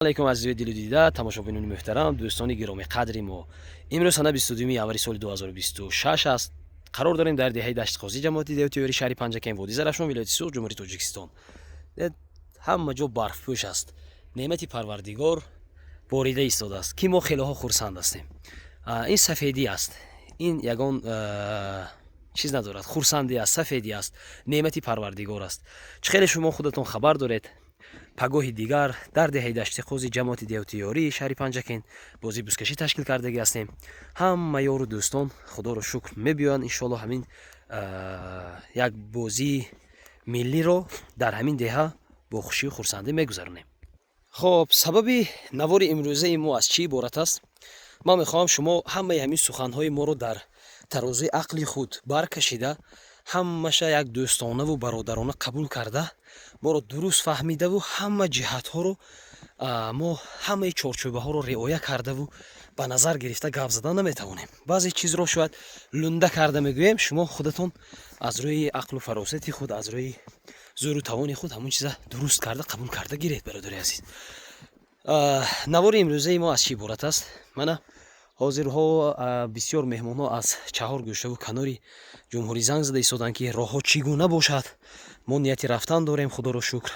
علیکم عزیزی دل و دیده تماشاگران محترم دوستان گرامی قدری ما امروز سنه 22 یانوری سال 2026 است. قرار داریم در دهه دشت قاضی جماعتی دیوتیوری شهر پنجکن وادی زرافشان ولایت سوخ جمهوری تاجیکستان. همه جا برف پوش است. نعمت پروردگار باریده ایستاده است که ما خیلی ها خرسند هستیم. این سفیدی است. این یگان چیز ندارد، خرسندی است، سفیدی است، نعمت پروردگار است. خیلی شما خودتون خبر دارید پگاهی دیگر در دهه دشت قاضی جماعت دیوتیوری شهر پنجکن بازی بوسکشی تشکیل کرده هستیم. همه یار و دوستان خدا رو شکر میبیان ان شاء الله همین یک بازی ملی رو در همین دهه با خوشی و خرسندی میگذرونیم. خب سبب نوار امروزه ما از چی عبارت است؟ من میخواهم شما همه همین سخنهای ما رو در ترازوی عقل خود برکشیده همشه یک دوستانه و برادرانه قبول کرده ما رو درست فهمیده و همه جهت ها رو ما همه چارچوبه ها رو رعایت کرده و به نظر گرفته گپ زدن نمیتوانیم. بعضی چیز رو شاید لنده کرده میگویم، شما خودتون از روی عقل و فراستی خود از روی زور و توان خود همون چیز درست کرده قبول کرده گیرید. برادری عزیز، نوار امروزه ما از چی عبارت است؟ من حاضرها بسیار مهمان ها از چهار گوشه و کناری جمهوری زنگ زده ایستادند که راه ها چگونه باشد. ما نیتی رفتن داریم، خدا رو شکر.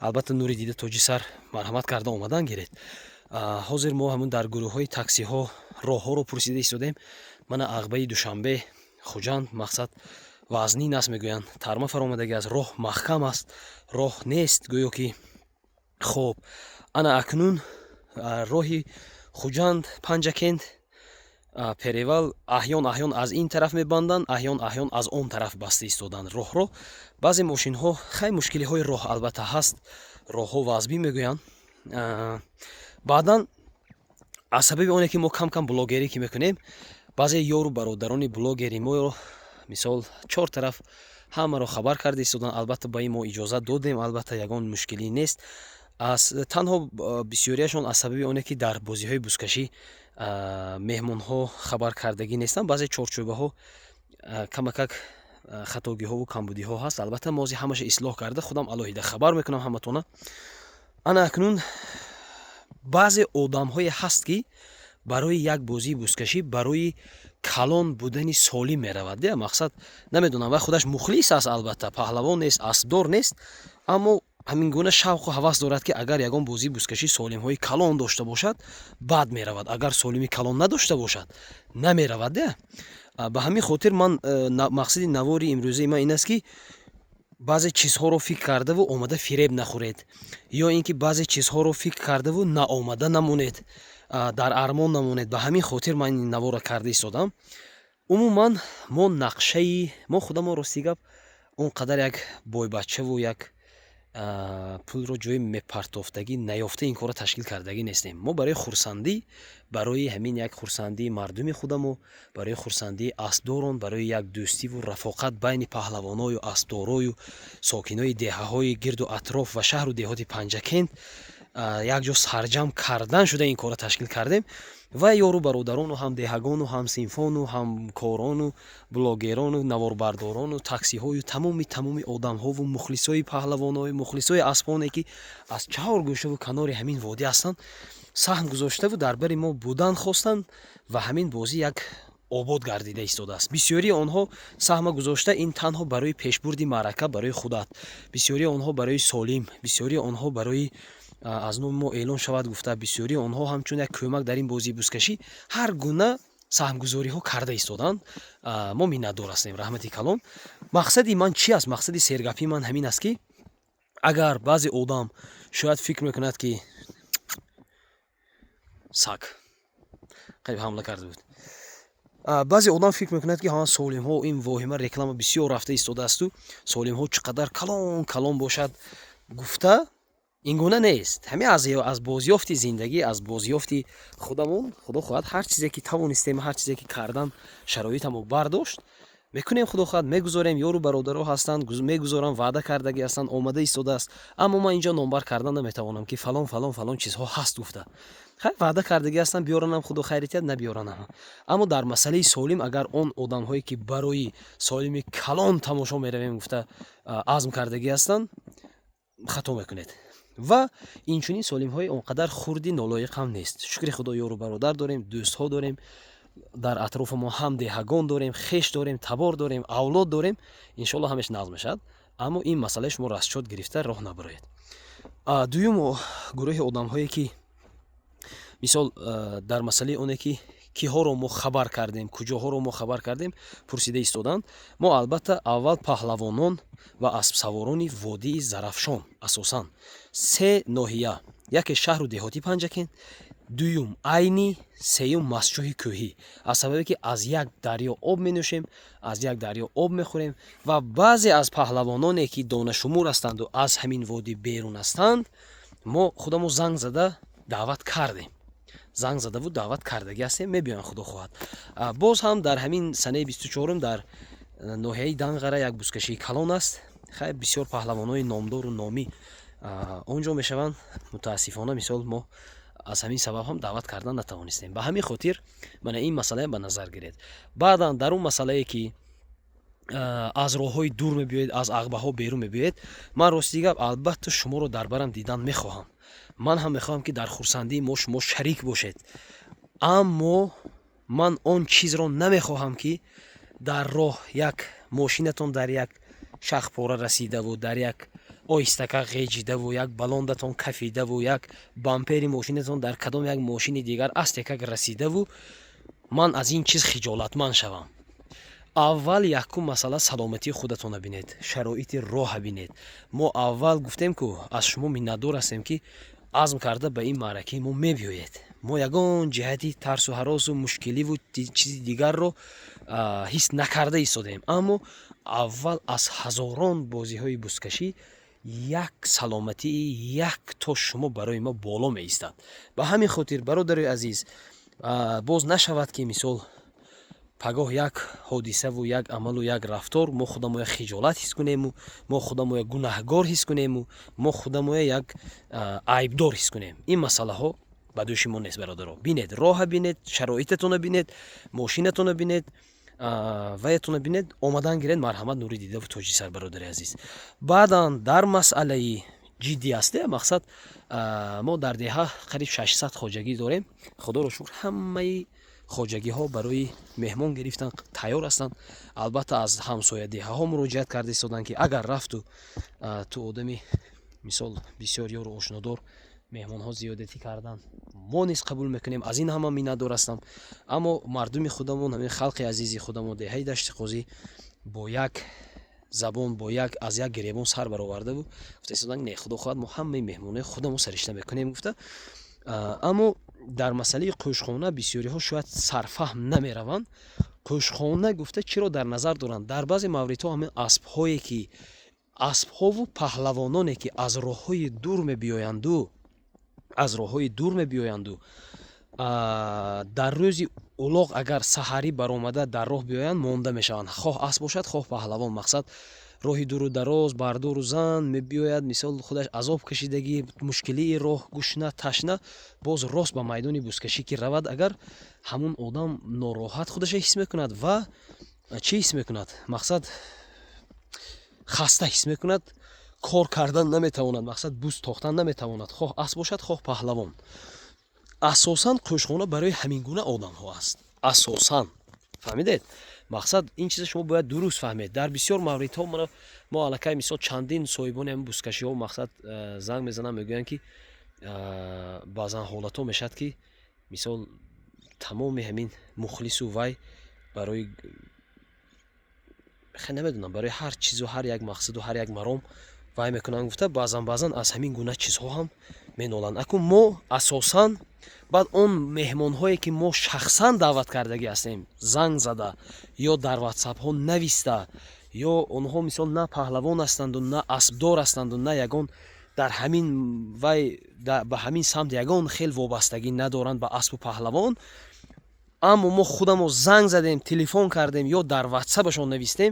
البته نوری دیده تاجی سر مرحمت کرده آمدن گیرید. حاضر ما همون در گروه های تاکسی ها راه ها رو پرسیده ایستادیم. من عقبه دوشنبه خوجند مقصد وزنین است میگویند، ترما فرامدگی از راه محکم است، راه نیست گویا که. خب انا اکنون راهی خوجند پنجکند перевал аҳён аз ин тараф мебанданд, аҳён аз он тараф баста истоданд роҳро. баъзе мошинҳо хеле мушкилиҳои роҳ албатта ҳаст, роҳҳо вазбӣ мегӯянд. баъдан аз сабаби оне ки мо кам блогерӣ ки мекунем, баъзе ёру бародарони блогери моро мисол чор тараф ҳамаро хабар карда истоданд. албатта ба ин мо иҷозат додем, албатта ягон мушкилӣ нест. танҳо бисёрияшон аз сабаби оне ки дар бозиҳои бузкашӣ меҳмонҳо хабар кардагӣ нестанд, баъзе чорчӯбаҳо камакак хатогиҳову камбудиҳо ҳаст. албатта мо ози ҳамаша ислоҳ карда худам алоҳида хабар мекунам ҳаматона. ана акнун баъзе одамҳое ҳаст ки барои як бозии бузкашӣ барои калон будани солим меравад. мақсад намедонам, вай худаш мухлис аст, албатта паҳлавон нест, аспдор нест, аммо ҳамин гуна шавқу ҳавас дорад ки агар ягон бозии бузкашӣ солимҳои калон дошта бошад бад меравад, агар солими калон надошта бошад намеравад. ба ҳамин хотир ман мақсади навори имрӯзаи ман ин аст ки баъзе чизҳоро фикр кардаву омада фиреб нахӯред, ё ин ки баъзе чизҳоро фикр кардаву наомада намонед, дар армон намонед. ба ҳамин хотир ман ин навора карда истодам. умуман мо нақшаи мо худамо рости гап он қадар як бойбачаву як пулро ҷои мепартофтагӣ наёфта ин кора ташкил кардагӣ нестем. мо барои хурсандӣ, барои ҳамин як хурсандии мардуми худамо, барои хурсандии аспдорон, барои як дӯстиву рафоқат байни паҳлавоною аспдорою сокинои деҳаҳои гирду атроф ва шаҳру деҳоти панҷакент якҷо сарҷам кардан шуда ин кора ташкил кардем. ва ёру бародарону ҳам деҳагону ҳам синфону ҳамкорону блогерону наворбардорону таксиҳою тамоми одамҳову мухлисои паҳлавонои мухлисои аспоне ки аз чаҳор гӯшаву канори ҳамин водӣ ҳастанд саҳм гузоштаву дар бари мо будан хостанд ва ҳамин бозӣ як обод гардида истодааст. бисёрии онҳо саҳма гузошта ин танҳо барои пешбурди маърака барои худат, бисёрии онҳо барои солим, бисёрии онҳо барои аз номи мо эълон шавад гуфта, бисёрии онҳо ҳамчун як кӯмак дар ин бозии бузкашӣ ҳар гуна саҳмгузориҳо карда истоданд. мо миннатдор ҳастем, раҳмати калон. мақсади ман чи аст? мақсади сергапии ман ҳамин аст ки агар баъзе одам шояд фикр мекунад ки саг қайб ҳамла карда буд, баъзе одам фикр мекунад ки ҳама солимҳо ин воҳима реклама бисёр рафта истодаасту солимҳо чӣ қадар калон бошад гуфта, ин гуна нест. ҳамин аз бозёфти зиндагӣ, аз бозёфти худамон худо хоҳад ҳар чизе ки тавонистем, ҳар чизе ки кардан шароитамо бардошт мекунем. худо хоҳад мегузорем. ёру бародаро ҳастанд мегузоранд, ваъда кардагӣ ҳастанд, омада истодааст. аммо ман инҷо номбар кардан наметавонам ки фалон чизҳо ҳаст гуфта. хай ваъда кардагӣ ҳастанд, биёранам худо хайритият, набиёранам. аммо дар масъалаи солим агар он одамҳое ки барои солими калон тамошо меравем гуфта азм кардагӣ ҳастанд, хато мекунед. ва инчунин солимҳои он қадар хурди нолоиқ ҳам нест. Шукри худо ёру бародар дорем, дӯстҳо дорем, дар атрофамон ҳам деҳагон дорем, хеш дорем, табор дорем, авлод дорем. Иншоалло ҳамеш нағз мешавад, аммо ин масъалаи шумо растчот гирифта роҳ набароед. Дуюм гурӯҳи одамҳое ки мисол дар масъалаи оне ки киҳоро мо хабар кардем, куҷоҳоро мо хабар кардем, пурсида истоданд. Мо албатта аввал паҳлавонон ва аспсаворони водии Зарафшон, асосан се ноҳия, яке шаҳру деҳотӣ Панҷакен, дуюм Айни, сеюм Масчӯҳи кӯҳӣ. Аз сабабе ки аз як дарё об менӯшем, аз як дарё об мехӯрем ва баъзе аз паҳлавононе ки донашумур ҳастанду аз ҳамин водӣ берун ҳастанд, мо худамо занг зада даъват кардем. Занг задаву даъват кардаги ҳастем, мебиёянд худо хоҳад. Боз ҳам дар ҳамин санаи 24 дар ноҳияи Данғара як бузкашии калон аст. Хай бисёр паҳлавонои номдору номӣ он ҷо мешаванд. Мутаассифона мисол мо аз ҳамин сабаб ҳам даъват кардан натавонистем. Ба ҳамин хотир мана ин масъалаам ба назар гиред. Баъдан дар он масъалае ки аз роҳҳои дур мебиёед, аз ағбаҳо берун мебиёед, ман рости гап албатта шуморо дар барам дидан мехоҳам. Ман ҳам мехоҳам ки дар хурсандии мо шумо шарик бошед. Аммо ман он чизро намехоҳам ки дар роҳ як мошинатон дар як шахпора расидаву, дар як оҳистака ғеҷидаву, як балондатон кафидаву, як бампери мошинатон дар кадом як мошини дигар астекак расидаву, ман аз ин чиз хиҷолатманд шавам. Аввал якум масъала саломатии худатона бинед, шароити роҳа бинед. Мо аввал гуфтем ку аз шумо миннатдор ҳастем ки азм карда ба ин маъракаи мо мебиёед. Мо ягон ҷиҳати тарсу ҳаросу мушкиливу чизи дигарро ҳис накарда истодем. Аммо аввал аз ҳазорон бозиҳои бузкашӣ як саломатии як то шумо барои мо боло меистад. Ба ҳамин хотир бародари азиз, боз нашавад ки мисол пагоҳ як ҳодисаву як амалу як рафтор мо худамоя хиҷолат ҳис кунему, мо худамоя гунаҳгор ҳис кунему, мо худамоя як айбдор ҳис кунем. Ин масъалаҳо ба дӯши мо нест бародаро. Бинед, роҳа бинед, шароитатона бинед, мошинатона бинед, ваятона бинед, омадан гиред. Марҳамат, нури дидаву тоҷи сар, бародари азиз. Баъдан дар масъалаи ҷиддӣ асте мақсад, мо дар деҳа қариб 600 хоҷагӣ дорем. Худоро шукр, ҳамаи хоҷагиҳо барои меҳмон гирифтан тайёр ҳастанд. Албатта аз ҳамсоя деҳаҳо муроҷиат карда истоданд ки агар рафту ту одами мисол бисёр ёру ошнодор меҳмонҳо зиёдатӣ карданд, мо низ қабул мекунем. Аз ин ҳама миннатдор ҳастам. Аммо мардуми худамон, ҳамин халқи азизи худамон деҳаи Дашти Қозӣ бо як забон, бо як аз як гиребон сар баровардаву гуфта истоданд, не худо хоҳад мо ҳамаи меҳмонои худамон саришта мекунем гуфта. Аммо дар масъалаи қӯшхона бисёриҳо шояд сарфаҳм намераванд. Қӯшхона гуфта чиро дар назар доранд? Дар баъзе мавридҳо ҳамин аспҳое ки аспҳову паҳлавононе ки аз роҳҳои дур мебиёянду, дар рӯзи улоғ агар саҳарӣ баромада дар роҳ биёянд, монда мешаванд. Хоҳ асп бошад, хоҳ паҳлавон. Мақсад роҳи дуру дароз, бардору зан мебиёяд, мисол худаш азоб кашидагӣ, мушкилии роҳ, гушна, ташна, боз рост ба майдони бузкашӣ ки равад, агар ҳамун одам нороҳат худаша ҳис мекунад ва чӣ ҳис мекунад? Мақсад хаста ҳис мекунад, кор кардан наметавонад, мақсад буз тохтан наметавонад. Хоҳ асп бошад, хоҳ паҳлавон. асосан қӯшхона барои ҳамин гуна одамҳо аст. Асосан. Фаҳмидед? Мақсад ин чиза шумо бояд дуруст фаҳмед. Дар бисёр мавридҳо мо аллакай мисол чандин соҳибони ҳамин бузкашиҳо мақсад занг мезананд, мегӯянд ки баъзан ҳолатҳо мешавад ки мисол тамоми ҳамин мухлису вай барои намедонам, барои ҳар чизу ҳар як мақсаду ҳар як маром вай мекунанд гуфта баъзан аз ҳамин гуна чизҳо ҳам меноланд. Акун мо асосан баъд он меҳмонҳое ки мо шахсан даъват кардагӣ ҳастем, занг зада ё дар ватсапҳо нависта, ё онҳо мисол на паҳлавон ҳастанду, на аспдор ҳастанду, на ягон дар ҳамин вай ба ҳамин самт ягон хел вобастагӣ надоранд ба аспу паҳлавон, аммо мо худамо занг задем, телефон кардем ё дар ватсапашон навистем,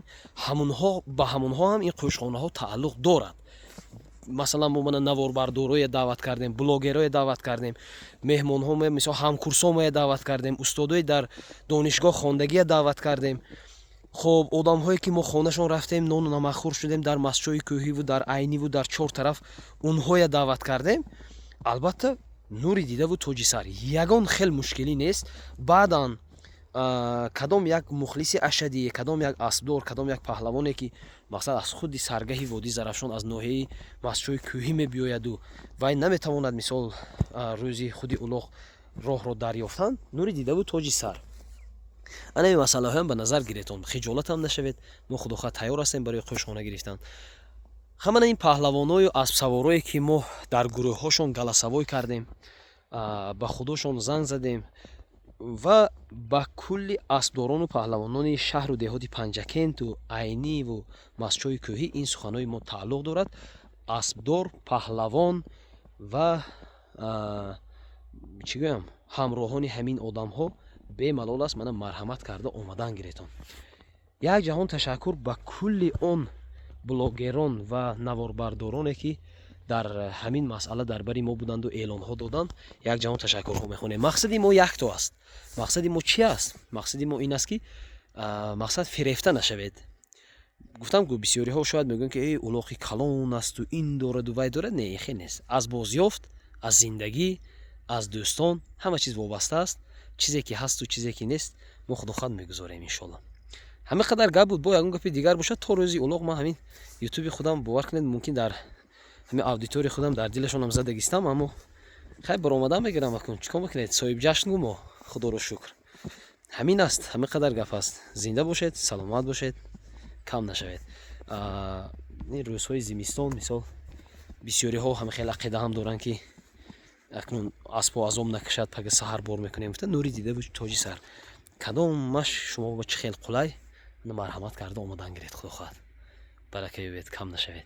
ба ҳамонҳо ҳам ин қӯшхонаҳо тааллуқ дорад. Масалан мо мана наворбардорое даъват кардем, блогерое даъват кардем, меҳмонҳо мисол ҳамкурсомое даъват кардем, устодое дар донишгоҳ хондагие даъват кардем. хоб одамҳое ки мо хонашон рафтем нону намакхӯр шудем дар масҷои кӯҳиву дар айниву дар чор тараф онҳоя даъват кардем. Албатта нури дидаву тоҷи сар ягон хел мушкилӣ нест. Баъдан кадом як мухлиси ашадӣ, кадом як аспдор, кадом як паҳлавоне ки мақсад аз худи саргаҳи Води Зарафшон аз ноҳияи масҷои кӯҳӣ мебиёяду вай наметавонад мисол рӯзи худи улоғ роҳро дарёфтан, нури дидаву тоҷи сар. Анами масъалаҳоям ба назар гиретон, хиҷолатам нашавед. Мо худохоҳ тайёр ҳастем барои қӯшхона гирифтан. Ҳамана ин паҳлавоною аспсаворое ки мо дар гурӯҳҳошон галасавой кардем, ба худошон занг задем ва ба кулли аспдорону паҳлавонони шаҳру деҳоти Панҷакенту Айниву масҷои кӯҳӣ ин суханои мо тааллуқ дорад. Аспдор, паҳлавон ва чӣ гӯям ҳамроҳони ҳамин одамҳо бемалол аст мана марҳамат карда омадан гиретон. Як ҷаҳон ташаккур ба кулли он блогерон ва наворбардороне ки дар ҳамин масъала дар бари мо буданду эълонҳо доданд. Як ҷаҳон ташаккурҳо мехонем. Мақсади мо якто аст. Мақсади мо чӣ аст? Мақсади мо ин аст ки мақсад фирефта нашавед. Гуфтам ки бисёриҳо шояд мегӯянд ки улоқи калон асту ин дораду вай дорад. Не, хе нест. Аз бозёфт, аз зиндагӣ, аз дӯстон ҳама чиз вобаста аст. Чизе ки ҳасту чизе ки нест мо худохоҳ мегузорем иншоалло. ҳамин қадар гап буд. Бо ягон гапи дигар бошад то рӯзи улоғ ман ҳамин ютуби худам бовар кунед мумкин дар ҳамин аудиторияи худам дар дилашонам задагистам, аммо хай баромада мегирам акун. Чикор мекунед? Соҳиб-ҷашн гӯ мо. Худоро шукр. ҳамин аст. ҳамин қадар гап аст. Зинда бошед, саломат бошед, кам нашавед. ин рӯзҳои зимистон мисол бисёриҳо ҳамин хел ақида ҳам доранд ки акнун аспо азоб накашад, пага саҳар бор мекунем. Гуфта нури дидаву тоҷи сар. Кадомаш шумо ба чӣ хел қулай марҳамат карда омадан гиред. Худо хоҳад барака ёбед, кам нашавед.